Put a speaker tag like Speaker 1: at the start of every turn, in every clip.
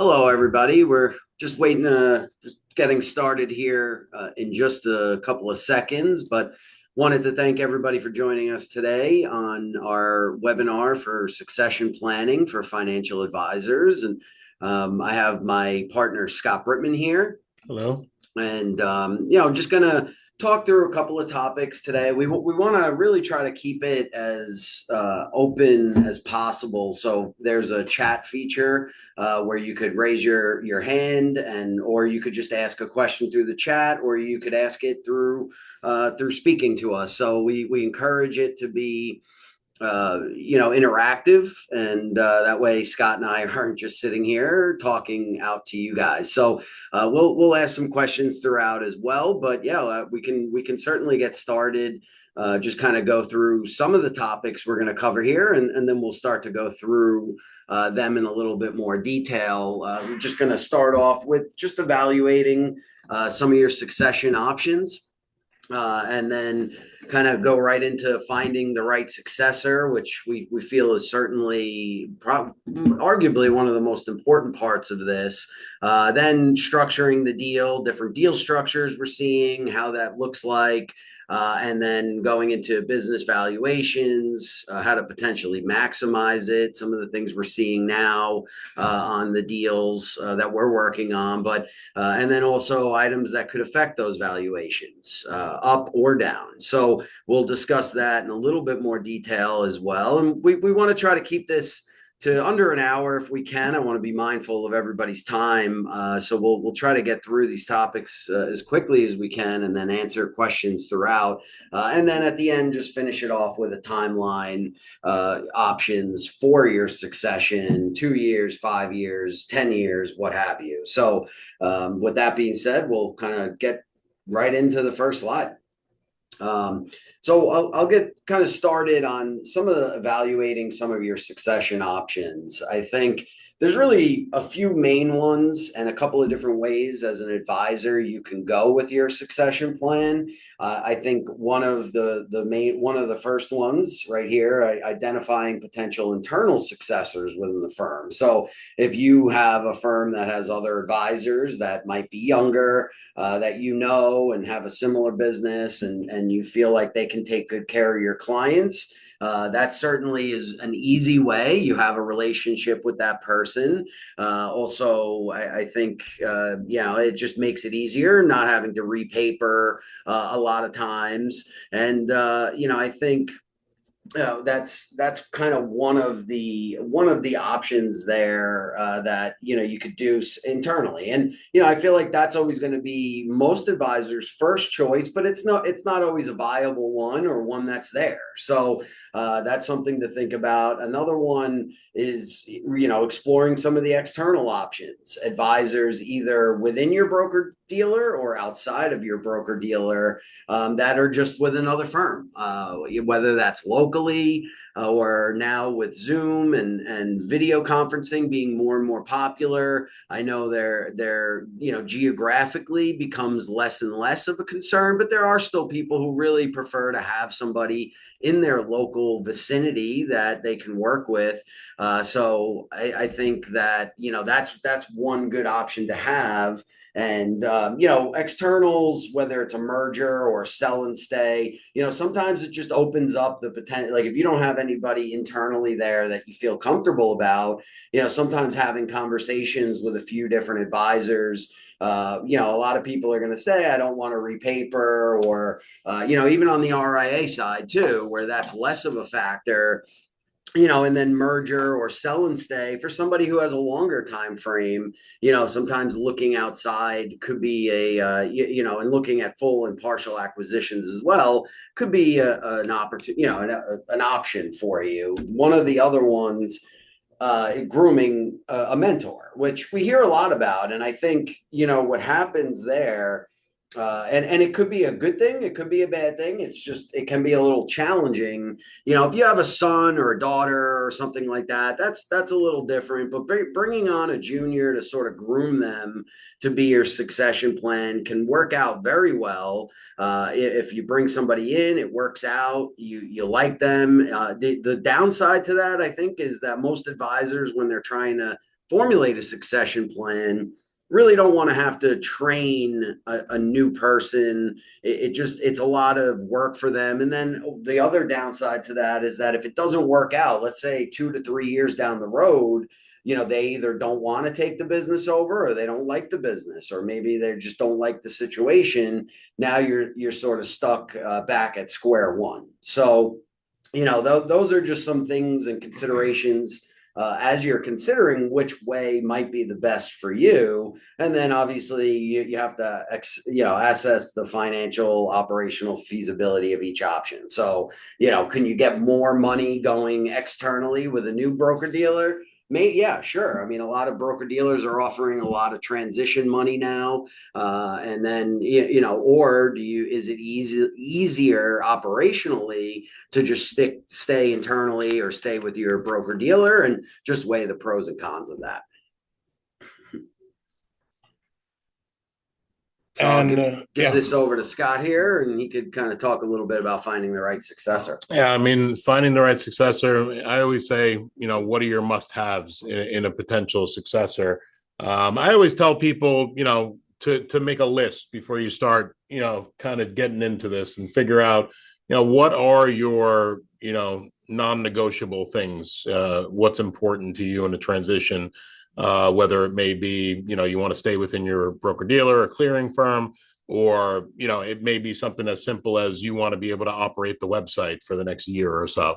Speaker 1: Hello, everybody. We're just waiting, just getting started here in just a couple of seconds, but wanted to thank everybody for joining us today on our webinar for succession planning for financial advisors. And I have my partner, Scott Brittman, here.
Speaker 2: Hello.
Speaker 1: And just gonna talk through a couple of topics today. We want to really try to keep it as open as possible. So there's a chat feature where you could raise your hand, and or you could just ask a question through the chat, or you could ask it through speaking to us. So we encourage it to be interactive, and that way Scott and I aren't just sitting here talking out to you guys. So we'll ask some questions throughout as well. But yeah, we can certainly get started. Just kind of go through some of the topics we're going to cover here, and then we'll start to go through them in a little bit more detail. We're just going to start off with just evaluating some of your succession options, and then kind of go right into finding the right successor, which we feel is certainly arguably one of the most important parts of this. Then structuring the deal, different deal structures we're seeing, how that looks like, and then going into business valuations, how to potentially maximize it, some of the things we're seeing now on the deals that we're working on, but and then also items that could affect those valuations, up or down. So we'll discuss that in a little bit more detail as well. And we want to try to keep this to under an hour if we can. I want to be mindful of everybody's time. So we'll try to get through these topics as quickly as we can, and then answer questions throughout. And then at the end, just finish it off with a timeline, options for your succession: 2 years, 5 years, 10 years, what have you. So with that being said, we'll kind of get right into the first slide. So I'll get kind of started on some of the evaluating some of your succession options. I think there's really a few main ones and a couple of different ways as an advisor you can go with your succession plan. I think one of the first ones right here, identifying potential internal successors within the firm. So if you have a firm that has other advisors that might be younger, that you know and have a similar business, and you feel like they can take good care of your clients, that certainly is an easy way. You have a relationship with that person. Also, I think it just makes it easier not having to repaper a lot of times. And I think that's kind of one of the options there, that you could do internally. And I feel like that's always going to be most advisors' first choice, but it's not always a viable one, or one that's there. So that's something to think about. Another one is exploring some of the external options. Advisors either within your broker dealer or outside of your broker dealer, that are just with another firm, whether that's locally, or now with Zoom and video conferencing being more and more popular. I know they're geographically becomes less and less of a concern, but there are still people who really prefer to have somebody in their local vicinity that they can work with. So I think that that's one good option to have. And externals, whether it's a merger or sell and stay, sometimes it just opens up the potential. Like if you don't have anybody internally there that you feel comfortable about, sometimes having conversations with a few different advisors, a lot of people are going to say, I don't want to repaper, or even on the RIA side too, where that's less of a factor. And then merger or sell and stay for somebody who has a longer time frame. Sometimes looking outside could be and looking at full and partial acquisitions as well could be an opportunity, an option for you. One of the other ones, grooming a mentor, which we hear a lot about. And I think, what happens there, and it could be a good thing, it could be a bad thing. It can be a little challenging. If you have a son or a daughter or something like that, that's a little different. But bringing on a junior to sort of groom them to be your succession plan can work out very well. If you bring somebody in, it works out. You like them. The downside to that, I think, is that most advisors, when they're trying to formulate a succession plan, really don't want to have to train a new person. It's a lot of work for them. And then the other downside to that is that if it doesn't work out, let's say 2 to 3 years down the road, they either don't want to take the business over, or they don't like the business, or maybe they just don't like the situation. Now you're sort of stuck back at square one. So those are just some things and considerations as you're considering which way might be the best for you. And then obviously you have to assess the financial operational feasibility of each option. So can you get more money going externally with a new broker dealer? Yeah, sure. I mean, a lot of broker dealers are offering a lot of transition money now. And then, or is it easier operationally to just stay internally or stay with your broker dealer, and just weigh the pros and cons of that? So I'll give this over to Scott here, and he could kind of talk a little bit about finding the right successor.
Speaker 2: Yeah, I mean, finding the right successor, I always say, what are your must-haves in a potential successor? I always tell people, to make a list before you start, kind of getting into this and figure out, what are your, non-negotiable things, what's important to you in a transition, whether it may be, you want to stay within your broker dealer or clearing firm, or it may be something as simple as you want to be able to operate the website for the next year or so.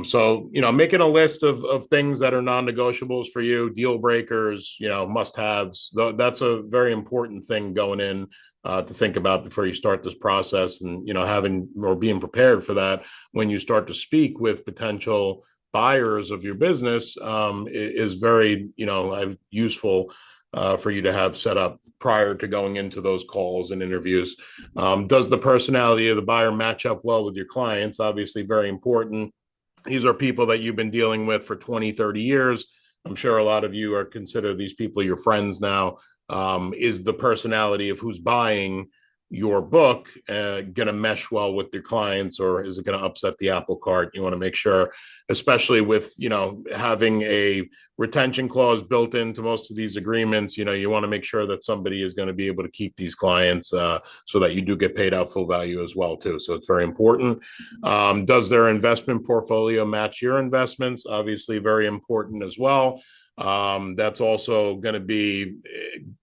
Speaker 2: So making a list of things that are non-negotiables for you, deal breakers, must-haves. That's a very important thing going in to think about before you start this process, and having or being prepared for that when you start to speak with potential buyers of your business is very useful for you to have set up prior to going into those calls and interviews. Does the personality of the buyer match up well with your clients? Obviously, very important. These are people that you've been dealing with for 20, 30 years. I'm sure a lot of you are consider these people your friends now. Is the personality of who's buying your book going to mesh well with your clients, or is it going to upset the apple cart? You want to make sure, especially with having a retention clause built into most of these agreements, you want to make sure that somebody is going to be able to keep these clients so that you do get paid out full value as well too. So it's very important. Does their investment portfolio match your investments? Obviously very important as well. That's also going to be,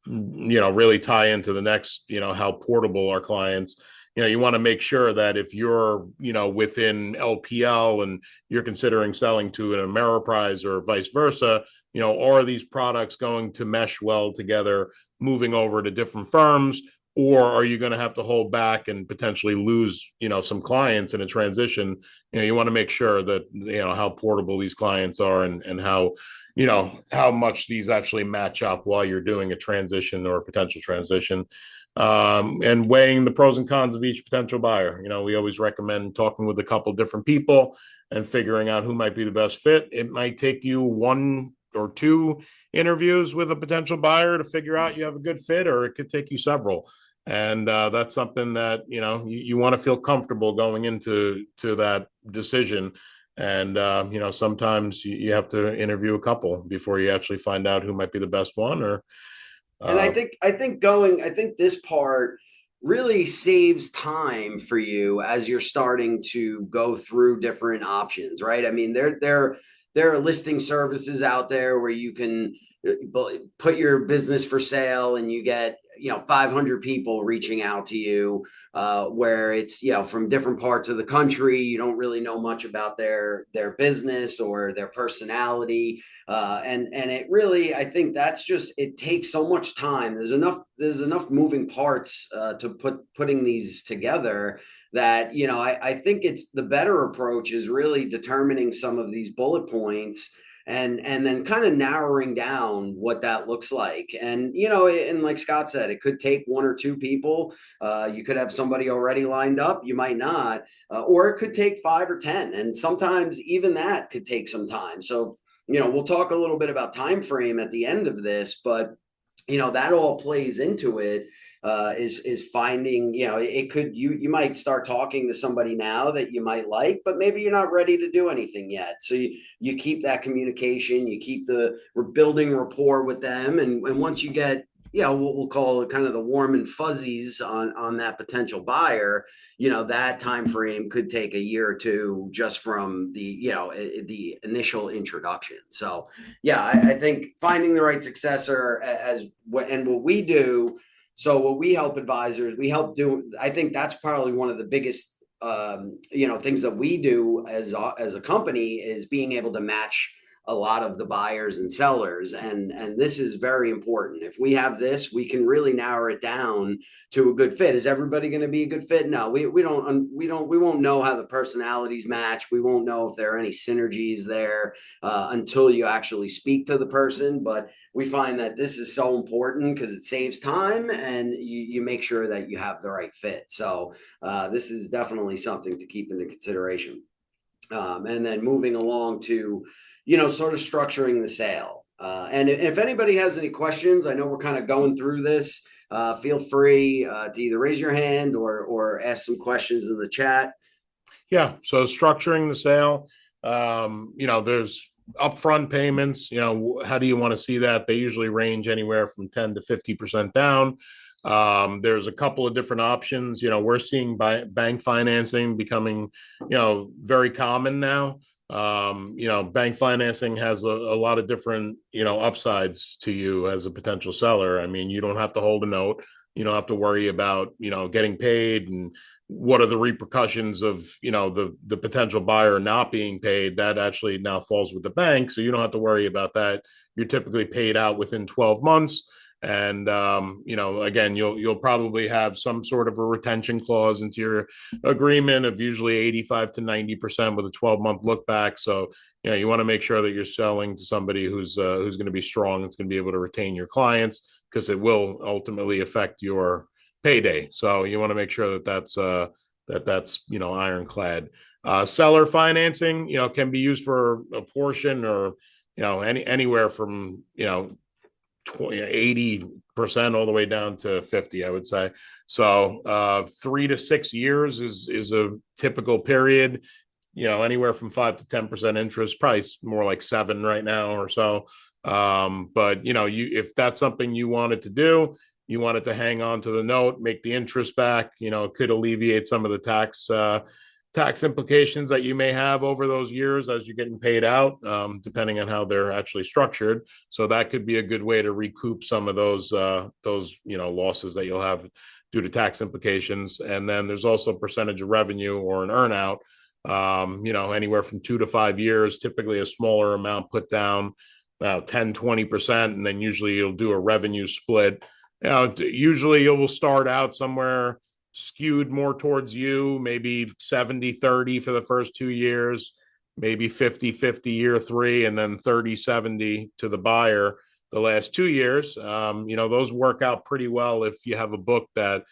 Speaker 2: really tie into the next, how portable our clients. You want to make sure that if you're, within LPL and you're considering selling to an Ameriprise or vice versa, are these products going to mesh well together moving over to different firms? Or are you going to have to hold back and potentially lose, some clients in a transition? You want to make sure that, how portable these clients are, and how much these actually match up while you're doing a transition or a potential transition, and weighing the pros and cons of each potential buyer. We always recommend talking with a couple different people and figuring out who might be the best fit. It might take you 1 or 2 interviews with a potential buyer to figure out you have a good fit, or it could take you several. And that's something that you want to feel comfortable going into that decision. And sometimes you have to interview a couple before you actually find out who might be the best one. Or
Speaker 1: and I think this part really saves time for you as you're starting to go through different options, right? I mean, there are listing services out there where you can put your business for sale, and you get 500 people reaching out to you, where it's from different parts of the country. You don't really know much about their business or their personality, and it really, I think that's just, it takes so much time. There's enough moving parts to putting these together, that I think it's the better approach is really determining some of these bullet points, and then kind of narrowing down what that looks like. And and like Scott said, it could take 1 or 2 people. You could have somebody already lined up, you might not, or it could take 5 or 10, and sometimes even that could take some time. So we'll talk a little bit about time frame at the end of this, but that all plays into it. is finding, it could, you might start talking to somebody now that you might like, but maybe you're not ready to do anything yet. So you keep that communication, you keep we're building rapport with them, and once you get, what we'll call it kind of the warm and fuzzies on that potential buyer, that time frame could take a year or two just from the initial introduction. So yeah, I think finding the right successor and what we do. So what we help advisors, we help do. I think that's probably one of the biggest things that we do as a company is being able to match a lot of the buyers and sellers, and this is very important. If we have this, we can really narrow it down to a good fit. Is everybody going to be a good fit? No, we won't know how the personalities match. We won't know if there are any synergies there until you actually speak to the person. But we find that this is so important because it saves time and you make sure that you have the right fit. So this is definitely something to keep into consideration. And then moving along to, sort of structuring the sale. And if anybody has any questions, I know we're kind of going through this. Feel free to either raise your hand or ask some questions in the chat.
Speaker 2: Yeah. So structuring the sale, there's upfront payments. How do you want to see that? They usually range anywhere from 10 to 50% down. There's a couple of different options. We're seeing bank financing becoming, very common now. Bank financing has a lot of different, upsides to you as a potential seller. I mean, you don't have to hold a note. You don't have to worry about, getting paid and what are the repercussions of, the potential buyer not being paid. That actually now falls with the bank. So you don't have to worry about that. You're typically paid out within 12 months. And again, you'll probably have some sort of a retention clause into your agreement of usually 85 to 90% with a 12-month look back. So you want to make sure that you're selling to somebody who's going to be strong. It's going to be able to retain your clients because it will ultimately affect your payday. So you want to make sure that that's ironclad. Seller financing can be used for a portion or anywhere from 80% all the way down to 50, I would say. So 3 to 6 years is a typical period. Anywhere from 5 to 10% interest, probably more like 7 right now or so. But if that's something you wanted to do, you wanted to hang on to the note, make the interest back, it could alleviate some of the tax implications that you may have over those years as you're getting paid out, depending on how they're actually structured. So that could be a good way to recoup some of those losses that you'll have due to tax implications. And then there's also a percentage of revenue or an earnout, anywhere from 2 to 5 years, typically a smaller amount put down, about 10-20%, and then usually you'll do a revenue split. Usually you will start out somewhere skewed more towards you, maybe 70-30 for the first 2 years, maybe 50-50 year 3, and then 30-70 to the buyer the last 2 years. Those work out pretty well if you have a book that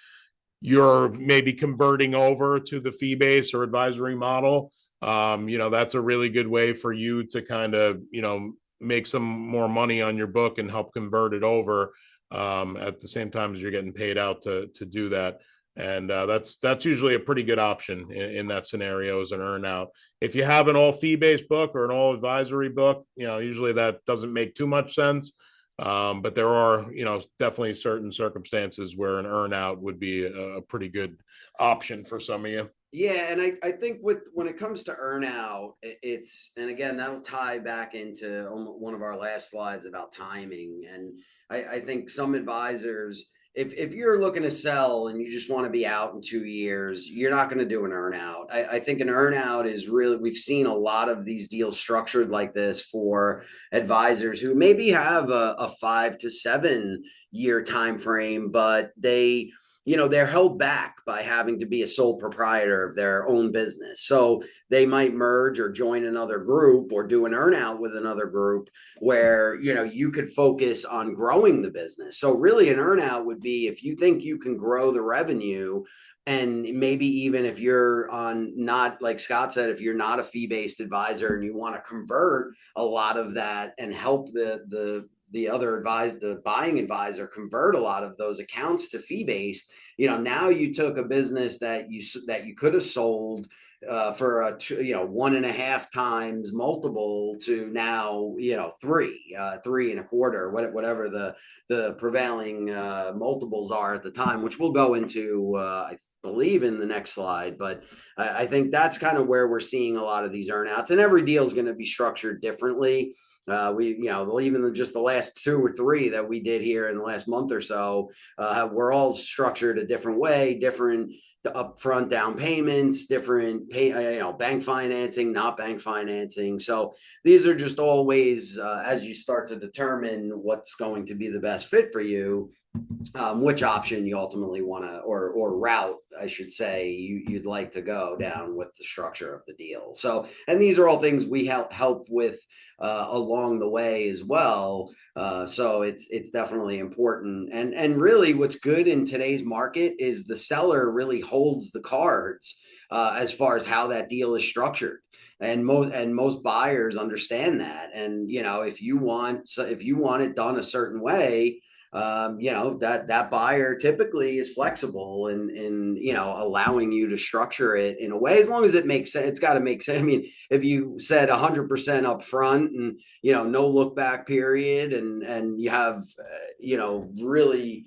Speaker 2: you're maybe converting over to the fee based or advisory model. That's a really good way for you to kind of, make some more money on your book and help convert it over at the same time as you're getting paid out to do that. And that's usually a pretty good option in that scenario as an earnout. If you have an all fee based book or an all advisory book, usually that doesn't make too much sense. But there are, definitely certain circumstances where an earnout would be a pretty good option for some of you.
Speaker 1: Yeah, and I think when it comes to earnout, and again, that'll tie back into one of our last slides about timing. And I think some advisors, if you're looking to sell and you just want to be out in 2 years, you're not going to do an earnout. I think an earnout is really, we've seen a lot of these deals structured like this for advisors who maybe have a 5 to 7 year time frame, but they're held back by having to be a sole proprietor of their own business. So they might merge or join another group or do an earnout with another group where, you could focus on growing the business. So really an earnout would be if you think you can grow the revenue, and maybe even if you're on, not like Scott said, if you're not a fee-based advisor and you want to convert a lot of that and help the buying advisor convert a lot of those accounts to fee based. Now you took a business that you could have sold for a 1.5 times multiple to now three and a quarter, whatever the prevailing multiples are at the time, which we'll go into I believe in the next slide. But I think that's kind of where we're seeing a lot of these earnouts, and every deal is going to be structured differently. Even just the last two or three that we did here in the last month or so, we're all structured a different way, different upfront down payments, different bank financing, not bank financing. So these are just all ways as you start to determine what's going to be the best fit for you, which option you ultimately want to, or route, I should say, you'd like to go down with the structure of the deal. So, and these are all things we help with along the way as well. So it's definitely important. And really, what's good in today's market is the seller really holds the cards as far as how that deal is structured. And most buyers understand that. And if you want it done a certain way, that buyer typically is flexible in allowing you to structure it in a way, as long as it makes sense. It's got to make sense. I mean, if you said 100% up front and no look back period, and you have really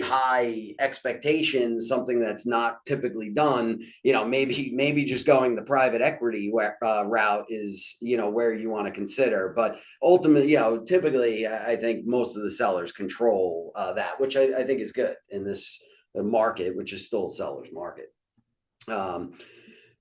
Speaker 1: high expectations, something that's not typically done, maybe just going the private equity route is where you want to consider. But ultimately, typically, I think most of the sellers control that, which I think is good in this market, which is still a seller's market.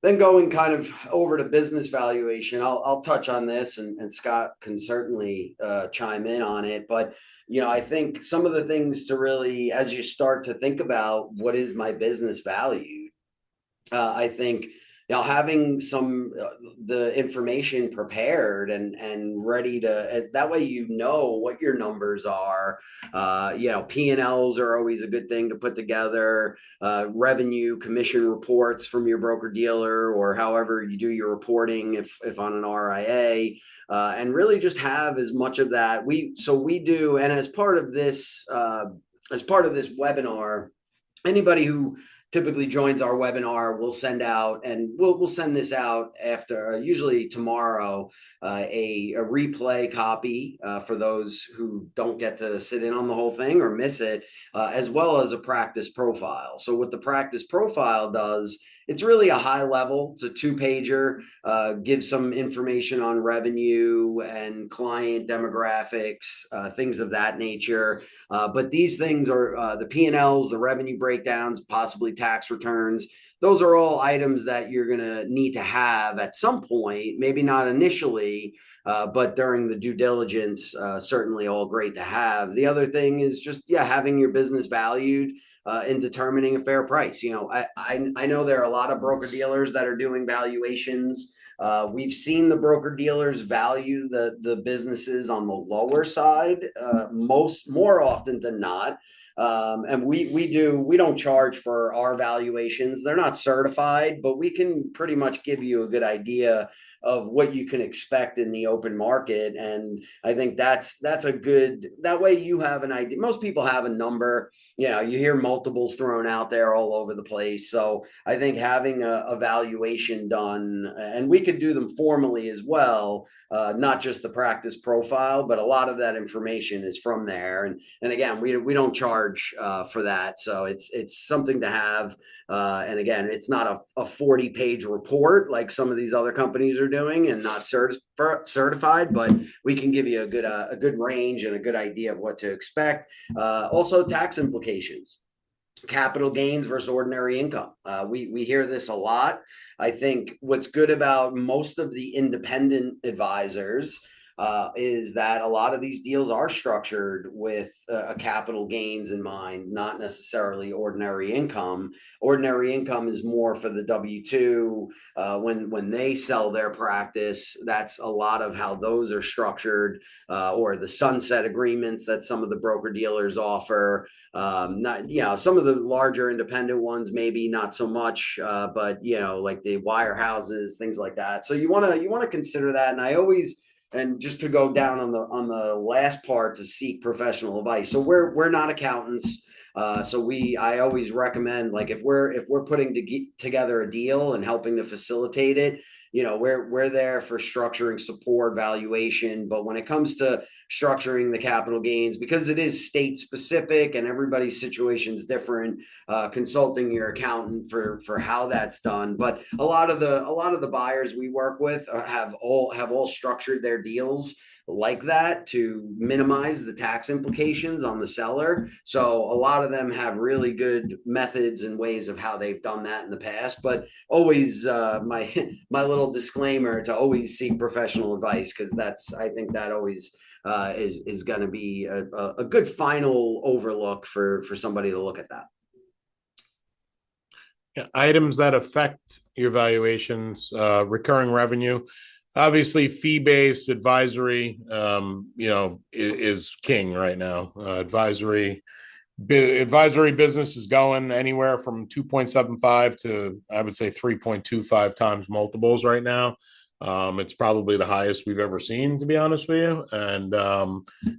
Speaker 1: Then going kind of over to business valuation, I'll touch on this, and Scott can certainly chime in on it. But I think some of the things to really, as you start to think about what is my business value, I think having some the information prepared and ready to, that way what your numbers are. P&Ls are always a good thing to put together. Revenue, commission reports from your broker dealer, or however you do your reporting, if on an RIA, and really just have as much of that. We do, and as part of this webinar, anybody who typically joins our webinar, we'll send out, and we'll send this out after, usually tomorrow, a replay copy for those who don't get to sit in on the whole thing or miss it, as well as a practice profile. So what the practice profile does, it's really a high level. It's a 2-pager, gives some information on revenue and client demographics, things of that nature. But these things are the P&Ls, the revenue breakdowns, possibly tax returns. Those are all items that you're going to need to have at some point, maybe not initially, but during the due diligence, certainly all great to have. The other thing is just, having your business valued in determining a fair price. I know there are a lot of broker dealers that are doing valuations. We've seen the broker dealers value the businesses on the lower side, more often than not. And we don't charge for our valuations. They're not certified, but we can pretty much give you a good idea of what you can expect in the open market. And I think that's a good, that way you have an idea. Most people have a number. You hear multiples thrown out there all over the place. So I think having a valuation done, and we could do them formally as well, not just the practice profile, but a lot of that information is from there. And again, we don't charge for that. So it's something to have. And again, it's not a 40-page report like some of these other companies are doing, and not certified, but we can give you a good range and a good idea of what to expect. Also, tax implications, capital gains versus ordinary income. We hear this a lot. I think what's good about most of the independent advisors is that a lot of these deals are structured with a capital gains in mind, not necessarily ordinary income. Ordinary income is more for the W-2 when they sell their practice. That's a lot of how those are structured, or the sunset agreements that some of the broker dealers offer. Some of the larger independent ones maybe not so much, but like the wirehouses, things like that. So you want to consider that. And I always and just to go down on the last part, to seek professional advice. So we're not accountants. So I always recommend, like, if we're putting together a deal and helping to facilitate it, we're there for structuring, support, valuation. But when it comes to structuring the capital gains, because it is state specific and everybody's situation is different, consulting your accountant for how that's done. But a lot of the buyers we work with have all structured their deals like that to minimize the tax implications on the seller. So a lot of them have really good methods and ways of how they've done that in the past. But always, my little disclaimer to always seek professional advice, because I think that always is going to be a good final overlook for somebody to look at that.
Speaker 2: Yeah, items that affect your valuations, recurring revenue. Obviously, fee-based advisory, is king right now. Advisory business is going anywhere from 2.75 to, I would say, 3.25 times multiples right now. It's probably the highest we've ever seen, to be honest with you. And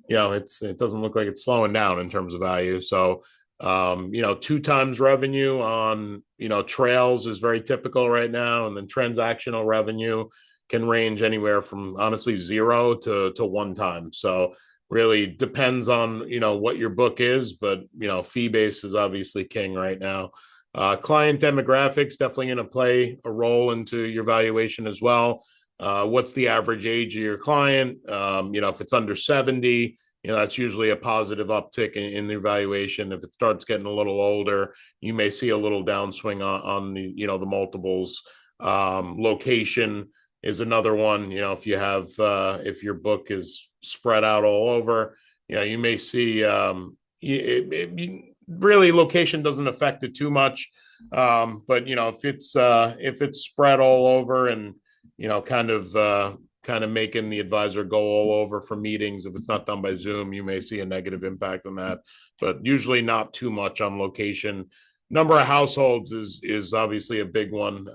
Speaker 2: it doesn't look like it's slowing down in terms of value. So, 2 times revenue on trails is very typical right now, and then transactional revenue can range anywhere from, honestly, 0 to 1 time. So really depends on what your book is, but fee base is obviously king right now. Client demographics definitely going to play a role into your valuation as well. What's the average age of your client? If it's under 70, that's usually a positive uptick in the evaluation. If it starts getting a little older, you may see a little downswing on the multiples. Location is another one. If your book is spread out all over, you may see really location doesn't affect it too much. But if it's spread all over and kind of making the advisor go all over for meetings, if it's not done by Zoom, you may see a negative impact on that, but usually not too much on location. Number of households is obviously a big one.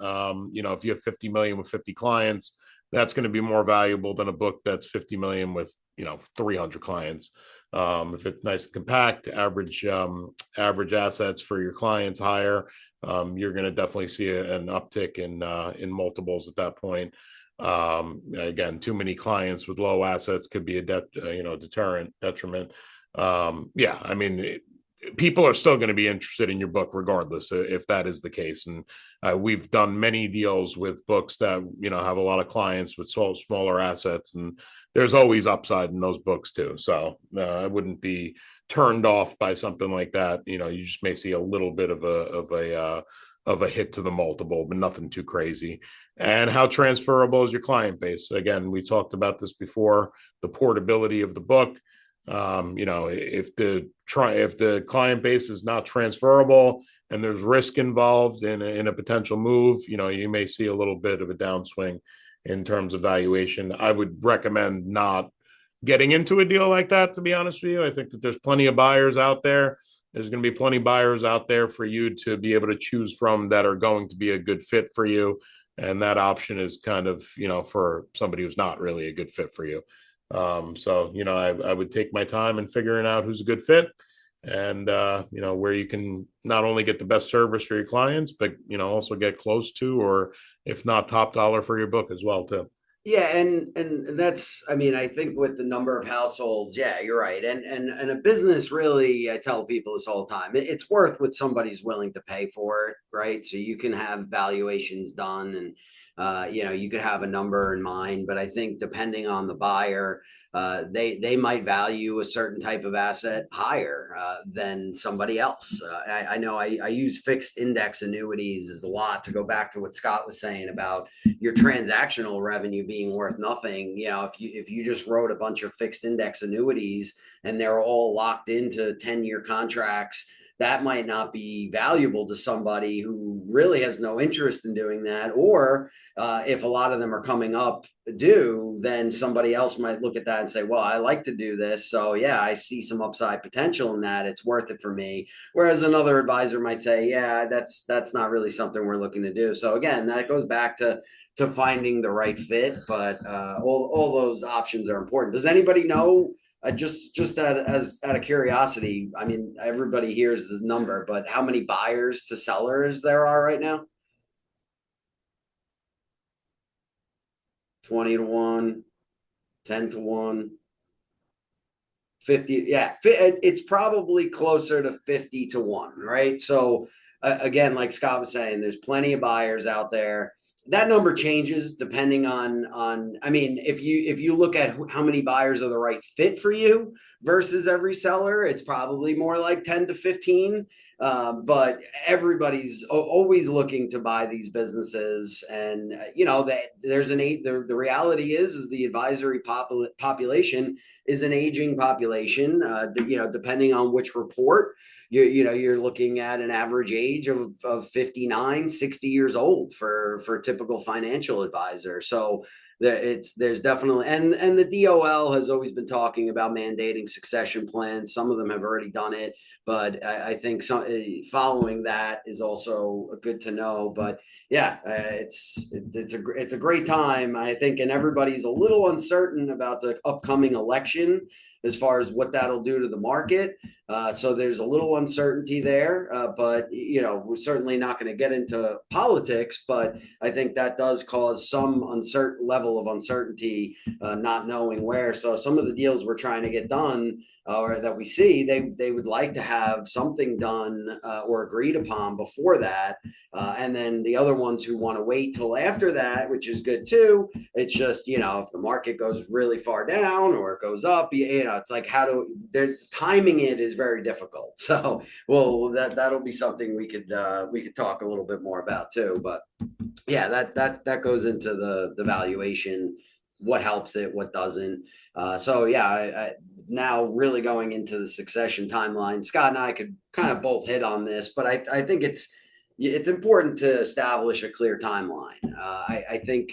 Speaker 2: If you have 50 million with 50 clients, that's going to be more valuable than a book that's 50 million with 300 clients. If it's nice and compact, average assets for your clients higher, you're going to definitely see an uptick in multiples at that point. Again, too many clients with low assets could be a detriment. People are still going to be interested in your book regardless, if that is the case. And we've done many deals with books that have a lot of clients with smaller assets, and there's always upside in those books too. So I wouldn't be turned off by something like that. You just may see a little bit of a hit to the multiple, but nothing too crazy. And how transferable is your client base? Again, we talked about this before, the portability of the book. If the client base is not transferable and there's risk involved in a potential move, you may see a little bit of a downswing in terms of valuation. I would recommend not getting into a deal like that, to be honest with you. I think that there's plenty of buyers out there. There's going to be plenty of buyers out there for you to be able to choose from that are going to be a good fit for you. And that option is kind of, for somebody who's not really a good fit for you. I would take my time in figuring out who's a good fit, and where you can not only get the best service for your clients, but also get close to, or if not top dollar for your book as well too.
Speaker 1: Yeah, and that's, I mean, I think with the number of households, yeah, you're right. And a business, really, I tell people this all the time, it's worth what somebody's willing to pay for it, right? So you can have valuations done, and you could have a number in mind, but I think depending on the buyer, they might value a certain type of asset higher than somebody else. I know I use fixed index annuities as a lot, to go back to what Scott was saying about your transactional revenue being worth nothing. If you just wrote a bunch of fixed index annuities and they're all locked into 10-year contracts, that might not be valuable to somebody who really has no interest in doing that. Or if a lot of them are coming up due, then somebody else might look at that and say, well, I like to do this, so yeah, I see some upside potential in that, it's worth it for me. Whereas another advisor might say, yeah, that's not really something we're looking to do. So again, that goes back to to finding the right fit. But all those options are important. Does anybody know? Just as out of curiosity, I mean, everybody hears the number, but how many buyers to sellers there are right now? 20 to 1, 10 to 1. 50, yeah, it's probably closer to 50 to 1, right? So again, like Scott was saying, there's plenty of buyers out there. That number changes depending on I mean, if you look at how many buyers are the right fit for you versus every seller, it's probably more like 10 to 15. But everybody's always looking to buy these businesses, and you know that there's an eight. The reality is the advisory population is an aging population. You know, depending on which report, you're looking at an average age of 59, 60 years old for a typical financial advisor. So there's definitely, and the DOL has always been talking about mandating succession plans. Some of them have already done it, but I think following that is also good to know. But yeah, it's a great time, I think, and everybody's a little uncertain about the upcoming election as far as what that'll do to the market. So there's a little uncertainty there, but you know, we're certainly not going to get into politics. But I think that does cause some uncertain level of uncertainty, not knowing where. So some of the deals we're trying to get done, or that we see, they would like to have something done or agreed upon before that, and then the other ones who want to wait till after that, which is good too. It's just, you know, if the market goes really far down or it goes up, you know, it's like how do they're timing it is very difficult. So, well, that'll be something we could talk a little bit more about too. But yeah, that goes into the valuation, what helps it, what doesn't. So yeah, now really going into the succession timeline, Scott and I could kind of both hit on this, but I think it's important to establish a clear timeline. I think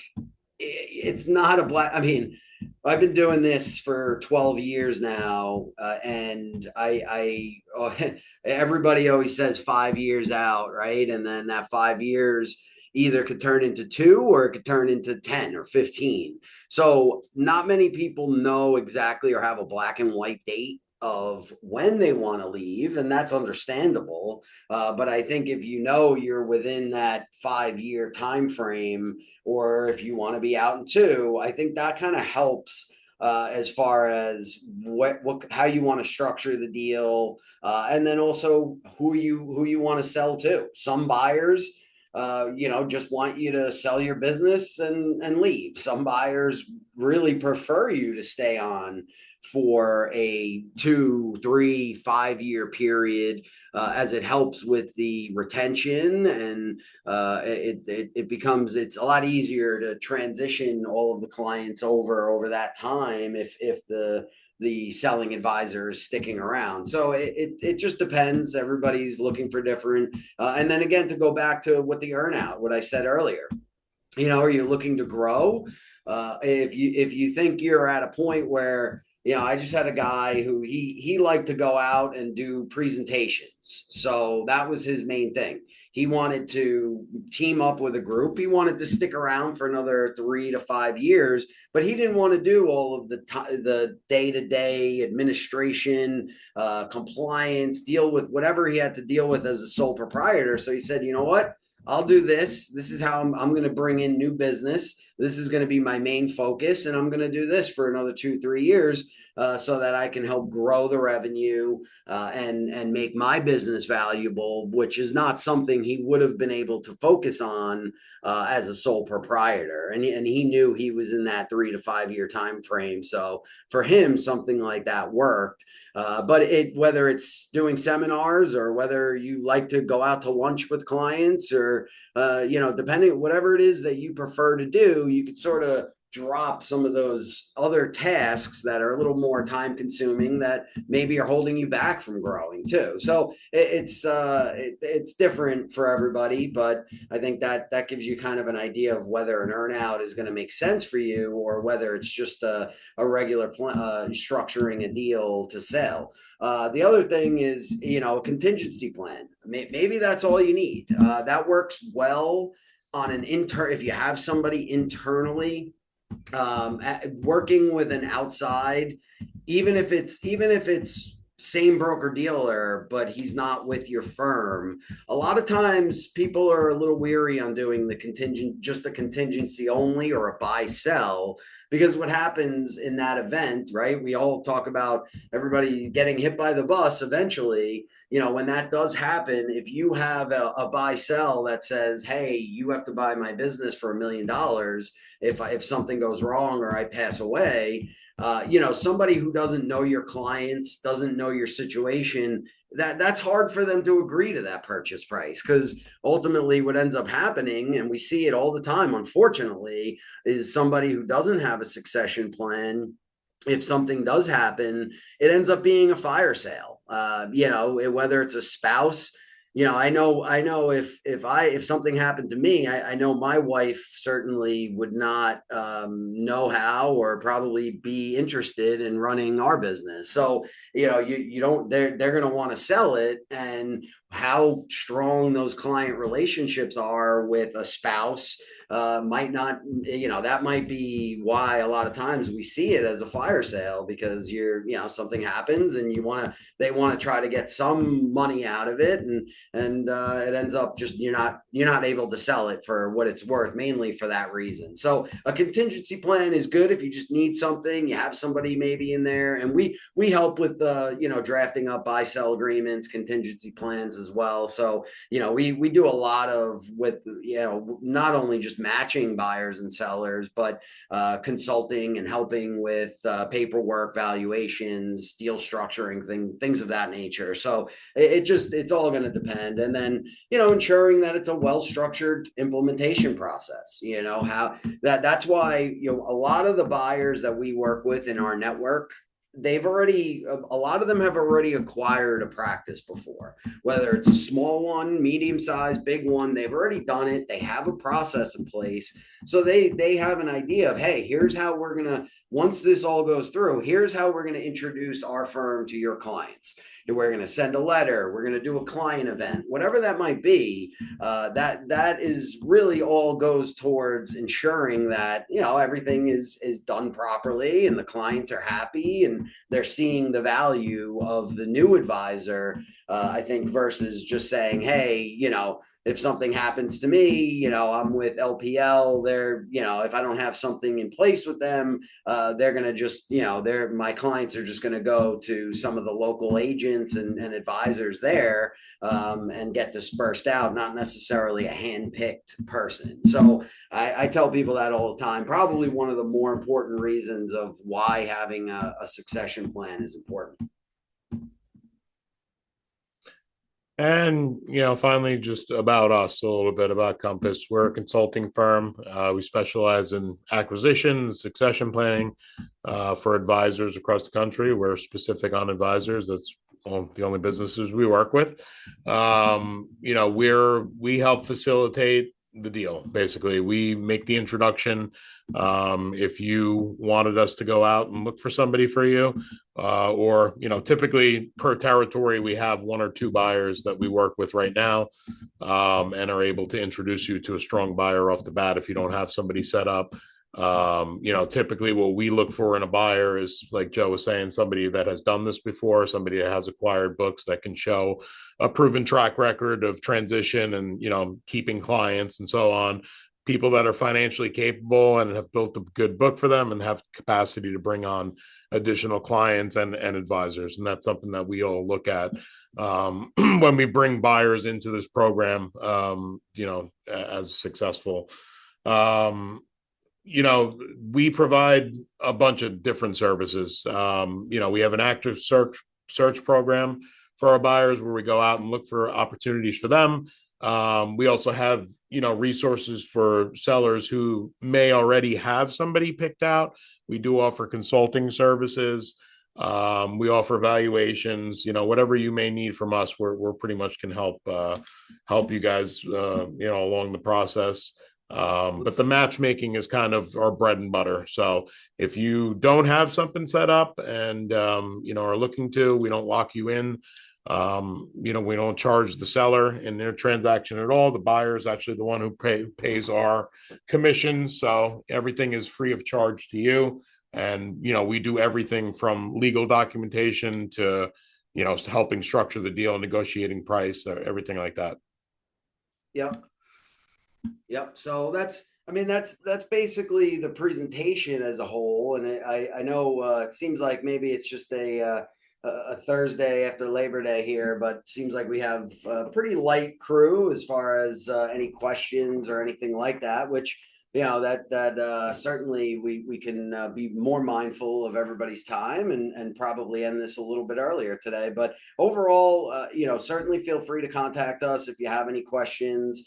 Speaker 1: it's not a black. I mean, I've been doing this for 12 years now, and everybody always says 5 years out, right? And then that 5 years either could turn into two or it could turn into 10 or 15. So not many people know exactly or have a black and white date of when they want to leave, and that's understandable. But I think if you know you're within that 5 year time frame, or if you want to be out in two, I think that kind of helps as far as what how you want to structure the deal, and then also who you want to sell to. Some buyers, you know, just want you to sell your business and leave. Some buyers really prefer you to stay on for a 2, 3, 5 year period, as it helps with the retention, and it becomes, it's a lot easier to transition all of the clients over that time if the selling advisor is sticking around. So it just depends. Everybody's looking for different. And then again, to go back to what the earnout, what I said earlier, you know, are you looking to grow? If you think you're at a point where, you know, I just had a guy who he liked to go out and do presentations, so that was his main thing. He wanted to team up with a group. He wanted to stick around for another 3 to 5 years, but he didn't want to do all of the day-to-day administration, compliance, deal with whatever he had to deal with as a sole proprietor. So he said, you know what? I'll do this. This is how I'm going to bring in new business. This is going to be my main focus, and I'm going to do this for another 2, 3 years, so that I can help grow the revenue, and make my business valuable, which is not something he would have been able to focus on as a sole proprietor. And he knew he was in that 3 to 5 year time frame. So for him, something like that worked. But whether it's doing seminars or whether you like to go out to lunch with clients, or you know, depending whatever it is that you prefer to do, you could sort of drop some of those other tasks that are a little more time consuming, that maybe are holding you back from growing too. So it's different for everybody, but I think that gives you kind of an idea of whether an earnout is going to make sense for you, or whether it's just a regular structuring a deal to sell. The other thing is, you know, a contingency plan. Maybe that's all you need. That works well on an if you have somebody internally working with an outside, even if it's same broker dealer, but he's not with your firm. A lot of times people are a little weary on doing just a contingency only or a buy sell, because what happens in that event, right? We all talk about everybody getting hit by the bus eventually. When that does happen, if you have a buy sell that says, hey, you have to buy my business for $1 million if something goes wrong or I pass away, somebody who doesn't know your clients, doesn't know your situation, that's hard for them to agree to that purchase price, because ultimately what ends up happening, and we see it all the time, unfortunately, is somebody who doesn't have a succession plan. If something does happen, it ends up being a fire sale. Whether it's a spouse, I know if something happened to me, I know my wife certainly would not know how or probably be interested in running our business. So you don't they're going to want to sell it, and how strong those client relationships are with a spouse might not, that might be why a lot of times we see it as a fire sale, because something happens and they want to try to get some money out of it, and it ends up just you're not able to sell it for what it's worth, mainly for that reason. So a contingency plan is good if you just need something, you have somebody maybe in there, and we help with drafting up buy sell agreements, contingency plans as well. So we do a lot of with not only just matching buyers and sellers, but consulting and helping with paperwork, valuations, deal structuring, things of that nature. So it's all going to depend, and then ensuring that it's a well structured implementation process. How that's why a lot of the buyers that we work with in our network, a lot of them have already acquired a practice before, whether it's a small one, medium sized, big one. They've already done it, they have a process in place, so they have an idea of, hey, here's how we're going to, once this all goes through, here's how we're going to introduce our firm to your clients. We're going to send a letter, we're going to do a client event, whatever that might be. That is really all goes towards ensuring that everything is done properly and the clients are happy and they're seeing the value of the new advisor. I think versus just saying, hey, if something happens to me, I'm with LPL. If I don't have something in place with them, they're going to just, my clients are just going to go to some of the local agents and advisors there, and get dispersed out, not necessarily a hand-picked person. So I tell people that all the time. Probably one of the more important reasons of why having a succession plan is important.
Speaker 2: And, finally, just about us, a little bit about Compass. We're a consulting firm. We specialize in acquisitions, succession planning for advisors across the country. We're specific on advisors. That's the only businesses we work with. We help facilitate the deal. Basically, we make the introduction. If you wanted us to go out and look for somebody for you, or typically per territory, we have one or two buyers that we work with right now, and are able to introduce you to a strong buyer off the bat if you don't have somebody set up. Typically what we look for in a buyer is, like Joe was saying, somebody that has done this before, somebody that has acquired books that can show a proven track record of transition and, keeping clients and so on. People that are financially capable and have built a good book for them and have capacity to bring on additional clients and advisors. And that's something that we all look at when we bring buyers into this program, as successful. We provide a bunch of different services. We have an active search program for our buyers where we go out and look for opportunities for them. We also have, resources for sellers who may already have somebody picked out. We do offer consulting services. We offer valuations, whatever you may need from us, we're pretty much can help you guys, along the process. But the matchmaking is kind of our bread and butter. So if you don't have something set up and, are looking to, we don't lock you in. We don't charge the seller in their transaction at all. The buyer is actually the one who pays our commission. So everything is free of charge to you. And, we do everything from legal documentation to, helping structure the deal, negotiating price, everything like that.
Speaker 1: Yep. Yep. So I mean, that's basically the presentation as a whole. And I know it seems like maybe it's just a Thursday after Labor Day here, but it seems like we have a pretty light crew as far as any questions or anything like that, which, that certainly we can be more mindful of everybody's time and probably end this a little bit earlier today. But overall, certainly feel free to contact us if you have any questions.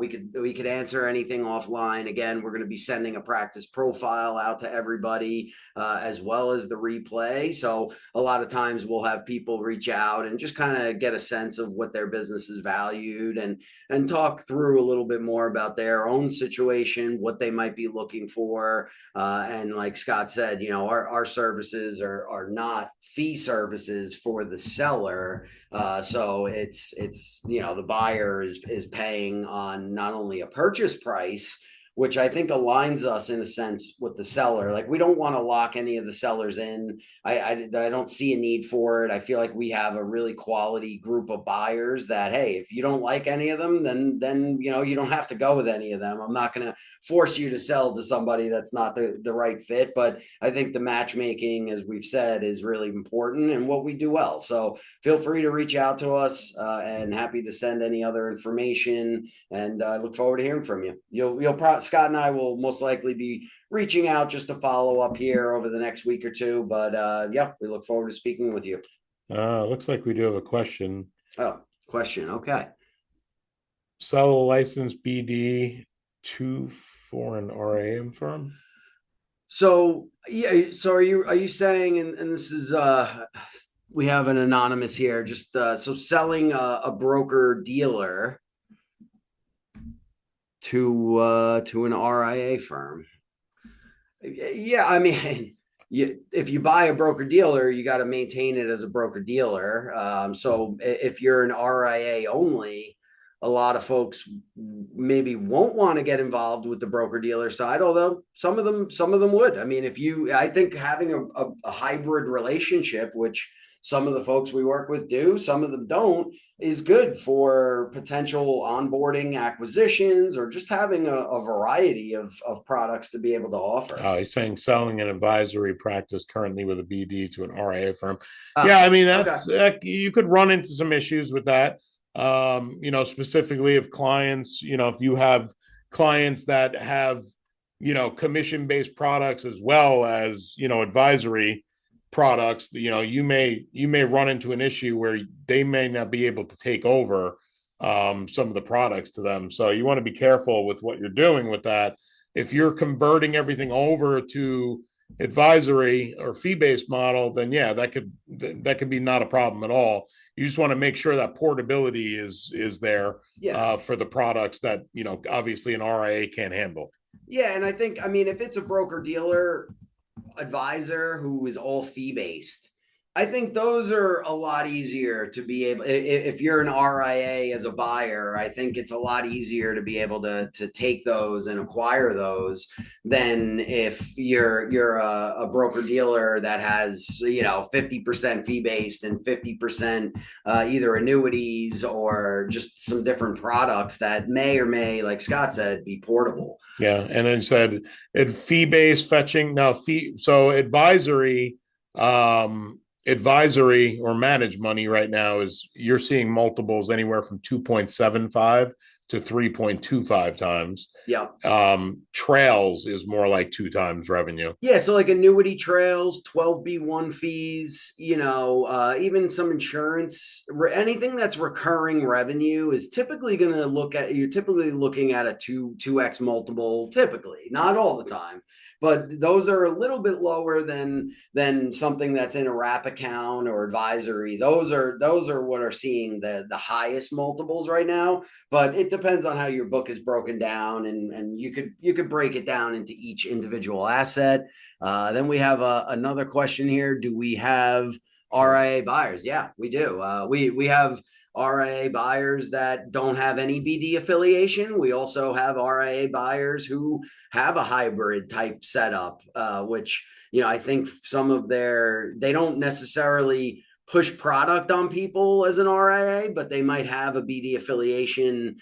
Speaker 1: We could answer anything offline. Again, we're going to be sending a practice profile out to everybody as well as the replay. So a lot of times we'll have people reach out and just kind of get a sense of what their business is valued and talk through a little bit more about their own situation, what they might be looking for. And like Scott said, our services are not fee services for the seller. So it's the buyer is paying on not only a purchase price, which I think aligns us in a sense with the seller. Like we don't want to lock any of the sellers in. I don't see a need for it. I feel like we have a really quality group of buyers that, hey, if you don't like any of them, then you don't have to go with any of them. I'm not going to force you to sell to somebody that's not the right fit. But I think the matchmaking, as we've said, is really important and what we do well. So feel free to reach out to us and happy to send any other information. And I look forward to hearing from you. Scott and I will most likely be reaching out just to follow up here over the next week or two. But yeah, we look forward to speaking with you.
Speaker 2: Looks like we do have a question.
Speaker 1: Oh, question. Okay.
Speaker 2: Sell a licensed BD for an RAM firm?
Speaker 1: So yeah, so are you saying, and this is we have an anonymous here, just so selling a broker dealer to an RIA firm. Yeah, I mean, if you buy a broker dealer, you got to maintain it as a broker dealer. So if you're an RIA only, a lot of folks maybe won't want to get involved with the broker dealer side, although some of them would. I mean, I think having a hybrid relationship, which some of the folks we work with do, some of them don't, is good for potential onboarding acquisitions or just having a variety of products to be able to offer.
Speaker 2: He's saying selling an advisory practice currently with a BD to an RIA firm. Yeah,
Speaker 1: Ah,
Speaker 2: I mean
Speaker 1: okay.
Speaker 2: you could run into some issues with that. Specifically if clients, if you have clients that have, commission-based products as well as, advisory products, you may run into an issue where they may not be able to take over some of the products to them. So you want to be careful with what you're doing with that. If you're converting everything over to advisory or fee-based model, then yeah, that could be not a problem at all. You just want to make sure that portability is there
Speaker 1: Yeah.
Speaker 2: for the products that obviously an RIA can't handle.
Speaker 1: Yeah. And I think, I mean, if it's a broker dealer advisor who is all fee based, I think those are a lot easier to be able. If you're an RIA as a buyer, I think it's a lot easier to be able to take those and acquire those than if you're a broker dealer that has 50% fee based and 50% either annuities or just some different products that may or may, like Scott said, be portable.
Speaker 2: Yeah, and then said it fee-based fetching. Now fee so advisory or managed money right now is you're seeing multiples anywhere from 2.75 to 3.25 times.
Speaker 1: Yeah.
Speaker 2: Trails is more like 2 times revenue.
Speaker 1: Yeah, so like annuity trails, 12B1 fees, even some insurance, anything that's recurring revenue is typically going to you're typically looking at a 2x multiple, typically, not all the time. But those are a little bit lower than something that's in a wrap account or advisory. Those are what are seeing the highest multiples right now. But it depends on how your book is broken down, and you could break it down into each individual asset. Then we have another question here. Do we have RIA buyers. Yeah, we do. We have RIA buyers that don't have any BD affiliation. We also have RIA buyers who have a hybrid type setup, which I think some of they don't necessarily push product on people as an RIA, but they might have a BD affiliation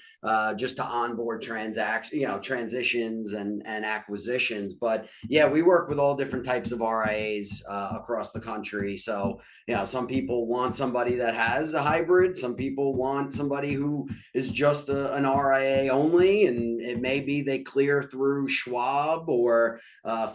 Speaker 1: just to onboard transitions and acquisitions. But yeah, we work with all different types of RIAs across the country. So some people want somebody that has a hybrid. Some people want somebody who is just an RIA only, and it may be they clear through Schwab or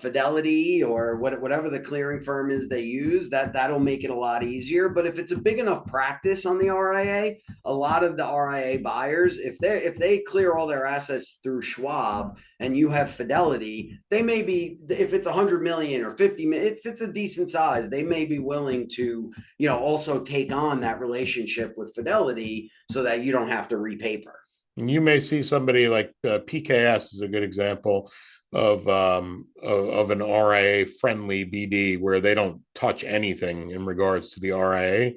Speaker 1: Fidelity or whatever the clearing firm is they use. That'll make it a lot easier. But if it's a big enough practice on the RIA, a lot of the RIA buyers, if they clear all their assets through Schwab and you have Fidelity, they may be, if it's 100 million or 50 million, if it's a decent size, they may be willing to also take on that relationship with Fidelity so that you don't have to repaper.
Speaker 2: And you may see somebody like PKS is a good example of an RIA friendly BD where they don't touch anything in regards to the RIA.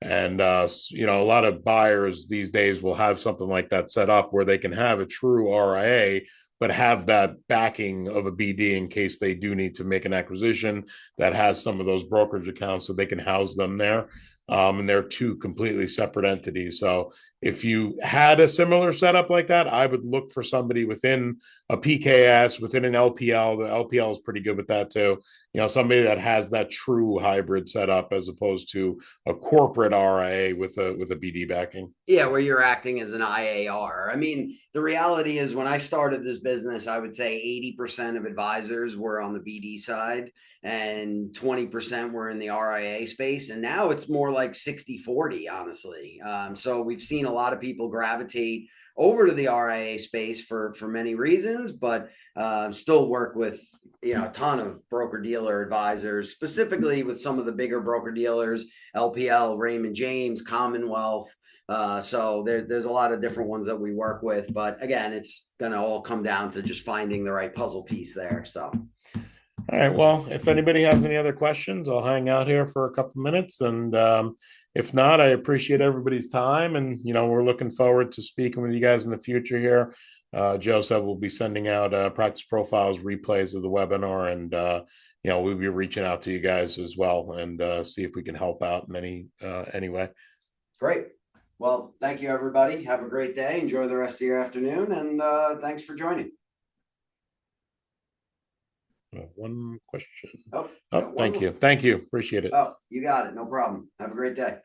Speaker 2: And a lot of buyers these days will have something like that set up where they can have a true RIA, but have that backing of a BD in case they do need to make an acquisition that has some of those brokerage accounts so they can house them there. And they're two completely separate entities. So if you had a similar setup like that, I would look for somebody within a PKS, within an LPL. The LPL is pretty good with that too. Somebody that has that true hybrid setup as opposed to a corporate RIA with a BD backing.
Speaker 1: Yeah, where you're acting as an IAR. I mean, the reality is when I started this business, I would say 80% of advisors were on the BD side and 20% were in the RIA space. And now it's more like 60-40, honestly. So we've seen a lot of people gravitate over to the RIA space for many reasons, but still work with a ton of broker dealer advisors, specifically with some of the bigger broker dealers, LPL, Raymond James, Commonwealth. So there's a lot of different ones that we work with, but again, it's going to all come down to just finding the right puzzle piece there. So,
Speaker 2: all right. Well, if anybody has any other questions, I'll hang out here for a couple minutes. And if not, I appreciate everybody's time. And, we're looking forward to speaking with you guys in the future here. Joe said we'll be sending out practice profiles, replays of the webinar. And, we'll be reaching out to you guys as well and see if we can help out in any way.
Speaker 1: Great. Well, thank you, everybody. Have a great day. Enjoy the rest of your afternoon. And thanks for joining.
Speaker 2: One question.
Speaker 1: Oh,
Speaker 2: thank you. Thank you. Appreciate it.
Speaker 1: Oh, you got it. No problem. Have a great day.